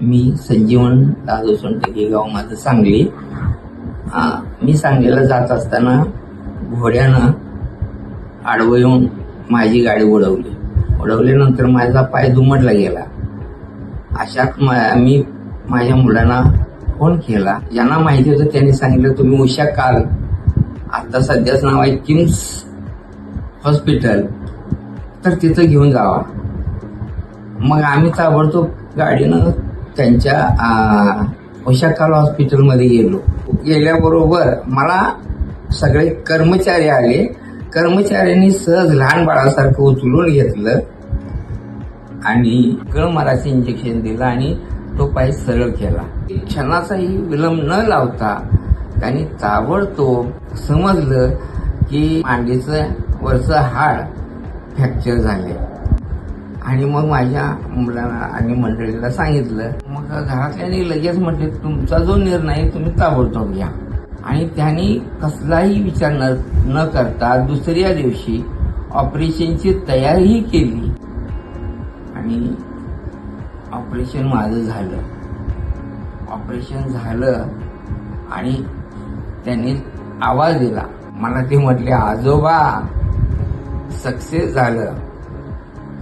मी संजीवन दादू सोनटके, गाव माझं सांगली. मी सांगलीला जात असताना घोड्यानं आडवं येऊन माझी गाडी उडवल्यानंतर माझा पाय दुमडला गेला. अशात मी माझ्या मुलांना फोन केला. ज्यांना माहिती होतं त्यांनी सांगितलं तुम्ही उषा काल, आता सध्याच नाव आहे किम्स हॉस्पिटल, तर तिथं घेऊन जावा. मग आम्ही ताबडतोब गाडीनं त्यांच्या उषा काल हॉस्पिटलमध्ये गेलो. गेल्याबरोबर मला सगळे कर्मचारी आले. कर्मचाऱ्यांनी सहज लहान बाळासारखं उचलून घेतलं आणि कळमराचं इंजेक्शन दिलं आणि तो पाय सरळ केला. क्षणाचाही विलंब न लावता त्यांनी ताबडतोब समजलं की मांडीचं वरचं हाड फ्रॅक्चर झाले आणि मग माझ्या मुलांना आणि मंडळीला सांगितलं. मग घरातल्यानी लगेच म्हटले तुमचा जो निर्णय तुम्ही ताबडतोब घ्या. आणि त्यांनी कसलाही विचार न करता दुसऱ्या दिवशी ऑपरेशनची तयारीही केली आणि ऑपरेशन माझं झालं. ऑपरेशन झालं आणि त्यांनी आवाज दिला. मला ते म्हटले आजोबा सक्सेस झालं.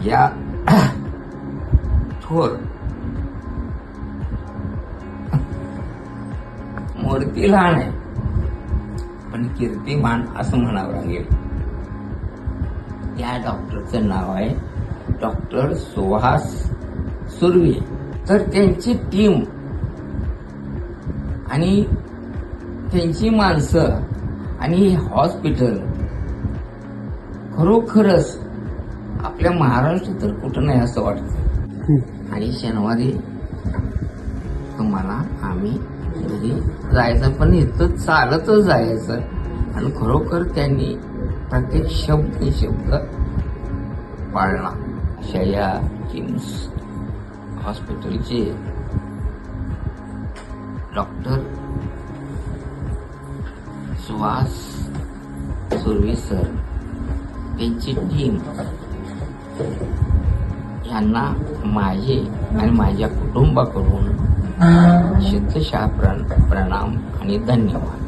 या थोर मूर्ती लहान आहे पण कीर्तिमान असं म्हणावं लागेल. या डॉक्टरचं नाव आहे डॉक्टर सुहास सुर्वे. तर त्यांची टीम आणि त्यांची माणसं आणि हॉस्पिटल खरोखरच आपल्या महाराष्ट्रात तर कुठं नाही असं वाटतं. आणि शनिवारी तुम्हाला आम्ही घरी जायचं, पण इथं चालतच जायचं. आणि खरोखर त्यांनी प्रत्येक शब्द पाळला. शया किम्स हॉस्पिटलचे डॉक्टर सुहास सुर्वे सर, त्यांची टीम यांना माझे आणि माझ्या कुटुंबाकडून शतशः प्रणाम आणि धन्यवाद.